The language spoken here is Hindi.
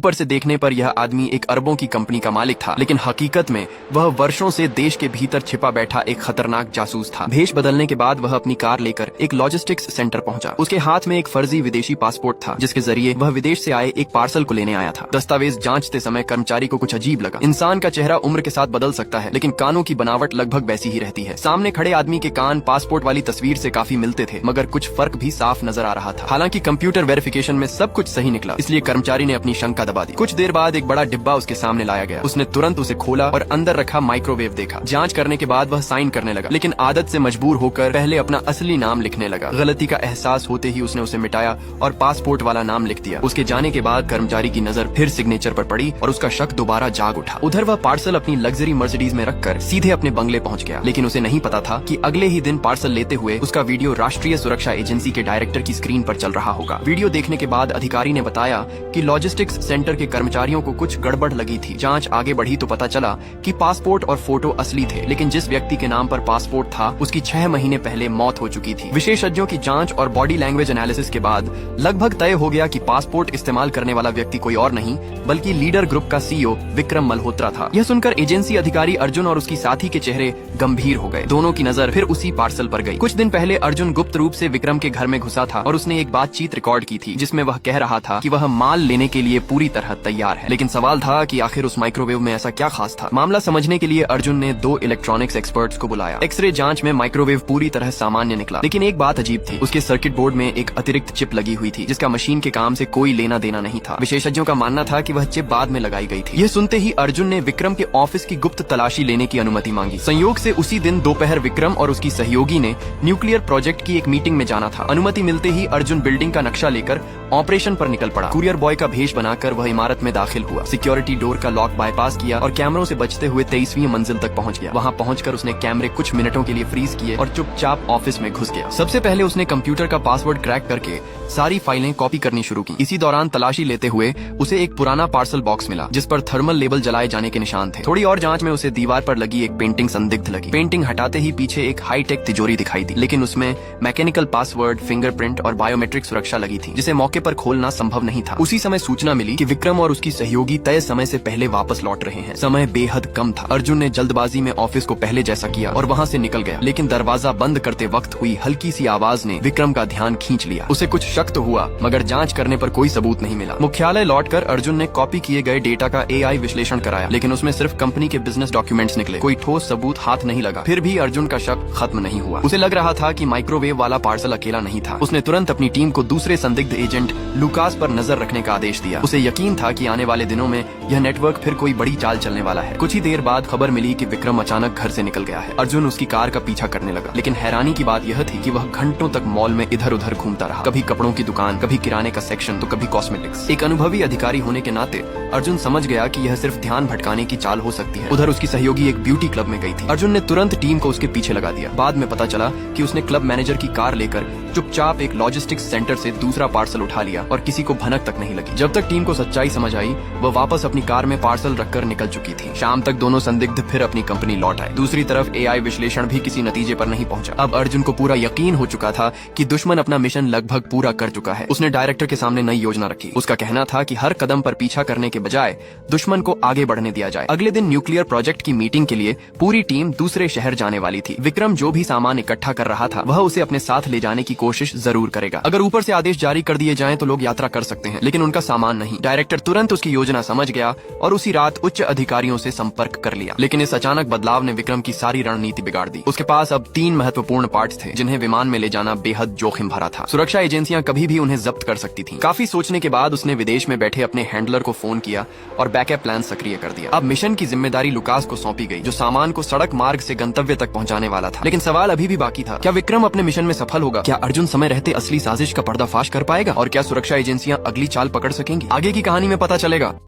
ऊपर से देखने पर यह आदमी एक अरबों की कंपनी का मालिक था, लेकिन हकीकत में वह वर्षों से देश के भीतर छिपा बैठा एक खतरनाक जासूस था। भेष बदलने के बाद वह अपनी कार लेकर एक लॉजिस्टिक्स सेंटर पहुंचा। उसके हाथ में एक फर्जी विदेशी पासपोर्ट था, जिसके जरिए वह विदेश से आए एक पार्सल को लेने आया था। दस्तावेज जांचते समय कर्मचारी को कुछ अजीब लगा। इंसान का चेहरा उम्र के साथ बदल सकता है, लेकिन कानों की बनावट लगभग वैसी ही रहती है। सामने खड़े आदमी के कान पासपोर्ट वाली तस्वीर से काफी मिलते थे, मगर कुछ फर्क भी साफ नजर आ रहा था। हालांकि कंप्यूटर वेरिफिकेशन में सब कुछ सही निकला, इसलिए कर्मचारी ने अपनी शंका दबा दी। कुछ देर बाद एक बड़ा डिब्बा उसके सामने लाया गया। उसने तुरंत उसे खोला और अंदर रखा माइक्रोवेव देखा। जांच करने के बाद वह साइन करने लगा, लेकिन आदत से मजबूर होकर पहले अपना असली नाम लिखने लगा। गलती का एहसास होते ही उसने उसे मिटाया और पासपोर्ट वाला नाम लिख दिया। उसके जाने के बाद कर्मचारी की नजर फिर सिग्नेचर पर पड़ी और उसका शक दोबारा जाग उठा। उधर वह पार्सल अपनी लग्जरी मर्सिडीज में रखकर सीधे अपने बंगले पहुंच गया, लेकिन उसे नहीं पता था कि अगले ही दिन पार्सल लेते हुए उसका वीडियो राष्ट्रीय सुरक्षा एजेंसी के डायरेक्टर की स्क्रीन पर चल रहा होगा। वीडियो देखने के बाद अधिकारी ने बताया कि लॉजिस्टिक्स सेंटर के कर्मचारियों को कुछ गड़बड़ लगी थी। जांच आगे बढ़ी तो पता चला कि पासपोर्ट और फोटो असली थे, लेकिन जिस व्यक्ति के नाम पर पासपोर्ट था उसकी 6 महीने पहले मौत हो चुकी थी। विशेषज्ञों की जांच और बॉडी लैंग्वेज एनालिसिस के बाद लगभग तय हो गया कि पासपोर्ट इस्तेमाल करने वाला व्यक्ति कोई और नहीं बल्कि लीडर ग्रुप का सीईओ विक्रम मल्होत्रा था। यह सुनकर एजेंसी अधिकारी अर्जुन और उसकी साथी के चेहरे गंभीर हो गए। दोनों की नजर फिर उसी पार्सल पर गई। कुछ दिन पहले अर्जुन गुप्त रूप से विक्रम के घर में घुसा था और उसने एक बातचीत रिकॉर्ड की थी, जिसमें वह कह रहा था कि वह माल लेने के लिए पूरी तरह तैयार है। लेकिन सवाल था कि आखिर उस माइक्रोवेव में ऐसा क्या खास था। मामला समझने के लिए अर्जुन ने 2 इलेक्ट्रॉनिक्स एक्सपर्ट्स को बुलाया। एक्सरे जांच में माइक्रोवेव पूरी तरह सामान्य निकला, लेकिन एक बात अजीब थी। उसके सर्किट बोर्ड में एक अतिरिक्त चिप लगी हुई थी, जिसका मशीन के काम से कोई लेना देना नहीं था। विशेषज्ञों का मानना था कि वह चिप बाद में लगाई गई थी। यह सुनते ही अर्जुन ने विक्रम के ऑफिस की गुप्त तलाशी लेने की अनुमति मांगी। संयोग से उसी दिन दोपहर विक्रम और उसकी सहयोगी ने न्यूक्लियर प्रोजेक्ट की एक मीटिंग में जाना था। अनुमति मिलते ही अर्जुन बिल्डिंग का नक्शा लेकर ऑपरेशन पर निकल पड़ा। कुरियर बॉय का भेष बनाकर वह इमारत में दाखिल हुआ। सिक्योरिटी डोर का लॉक बाईपास किया और कैमरों से बचते हुए 23वीं मंजिल तक पहुंच गया। वहां पहुंचकर उसने कैमरे कुछ मिनटों के लिए फ्रीज किए और चुपचाप ऑफिस में घुस गया। सबसे पहले उसने कंप्यूटर का पासवर्ड क्रैक करके सारी फाइलें कॉपी करनी शुरू की। इसी दौरान तलाशी लेते हुए उसे एक पुराना पार्सल बॉक्स मिला, जिस पर थर्मल लेबल जलाए जाने के निशान थे। थोड़ी और जांच में उसे दीवार पर लगी एक पेंटिंग संदिग्ध लगी। पेंटिंग हटाते ही पीछे एक हाईटेक तिजोरी दिखाई दी, लेकिन उसमें मैकेनिकल पासवर्ड, फिंगरप्रिंट और बायोमेट्रिक सुरक्षा लगी थी, जिसे मौके पर खोलना संभव नहीं था। उसी समय सूचना मिली कि विक्रम और उसकी सहयोगी तय समय से पहले वापस लौट रहे हैं। समय बेहद कम था। अर्जुन ने जल्दबाजी में ऑफिस को पहले जैसा किया और वहां से निकल गया, लेकिन दरवाजा बंद करते वक्त हुई हल्की सी आवाज ने विक्रम का ध्यान खींच लिया। उसे कुछ शक तो हुआ, मगर जांच करने पर कोई सबूत नहीं मिला। मुख्यालय लौटकर अर्जुन ने कॉपी किए गए डेटा का एआई विश्लेषण कराया, लेकिन उसमें सिर्फ कंपनी के बिजनेस डॉक्यूमेंट्स निकले। कोई ठोस सबूत हाथ नहीं लगा। फिर भी अर्जुन का शक खत्म नहीं हुआ। उसे लग रहा था कि माइक्रोवेव वाला पार्सल अकेला नहीं था। उसने तुरंत अपनी टीम को दूसरे संदिग्ध एजेंट लुकास पर नजर रखने का आदेश दिया। उसे यकीन था कि आने वाले दिनों में यह नेटवर्क फिर कोई बड़ी चाल चलने वाला है। कुछ ही देर बाद खबर मिली कि विक्रम अचानक घर से निकल गया है। अर्जुन उसकी कार का पीछा करने लगा, लेकिन हैरानी की बात यह थी कि वह घंटों तक मॉल में इधर उधर घूमता रहा। कभी कपड़ों की दुकान, कभी किराने का सेक्शन, तो कभी कॉस्मेटिक्स। एक अनुभवी अधिकारी होने के नाते अर्जुन समझ गया कि यह सिर्फ ध्यान भटकाने की चाल हो सकती है। उधर उसकी सहयोगी एक ब्यूटी क्लब में गई थी। अर्जुन ने तुरंत टीम को उसके पीछे लगा दिया। बाद में पता चला कि उसने क्लब मैनेजर की कार लेकर चुपचाप एक लॉजिस्टिक्स सेंटर से दूसरा पार्सल उठा लिया और किसी को भनक तक नहीं लगी। जब तक टीम को सच्चाई समझ आई, वह वापस अपनी कार में पार्सल रखकर निकल चुकी थी। शाम तक दोनों संदिग्ध फिर अपनी कंपनी लौट आए। दूसरी तरफ एआई विश्लेषण भी किसी नतीजे पर नहीं पहुंचा। अब अर्जुन को पूरा यकीन हो चुका था कि दुश्मन अपना मिशन लगभग पूरा कर चुका है। उसने डायरेक्टर के सामने नई योजना रखी। उसका कहना था कि हर कदम पर पीछा करने के बजाय दुश्मन को आगे बढ़ने दिया जाए। अगले दिन न्यूक्लियर प्रोजेक्ट की मीटिंग के लिए पूरी टीम दूसरे शहर जाने वाली थी। विक्रम जो भी सामान इकट्ठा कर रहा था, वह उसे अपने साथ ले जाने की कोशिश जरूर करेगा। अगर ऊपर से आदेश जारी कर दिए जाएं तो लोग यात्रा कर सकते हैं, लेकिन उनका सामान नहीं। डायरेक्टर तुरंत उसकी योजना समझ गया और उसी रात उच्च अधिकारियों से संपर्क कर लिया। लेकिन इस अचानक बदलाव ने विक्रम की सारी रणनीति बिगाड़ दी। उसके पास अब 3 महत्वपूर्ण पार्ट्स थे, जिन्हें विमान में ले जाना बेहद जोखिम भरा था। सुरक्षा एजेंसियां कभी भी उन्हें जब्त कर सकती थीं। काफी सोचने के बाद उसने विदेश में बैठे अपने हैंडलर को फोन किया और बैकअप प्लान सक्रिय कर दिया। अब मिशन की जिम्मेदारी लुकास को सौंपी गई, जो सामान को सड़क मार्ग से गंतव्य तक पहुंचाने वाला था। लेकिन सवाल अभी भी बाकी था, क्या विक्रम अपने मिशन में सफल होगा? क्या अर्जुन समय रहते असली साजिश का पर्दाफाश कर पाएगा? और क्या सुरक्षा एजेंसियां अगली चाल पकड़ सकेंगी? आगे की कहानी में पता चलेगा।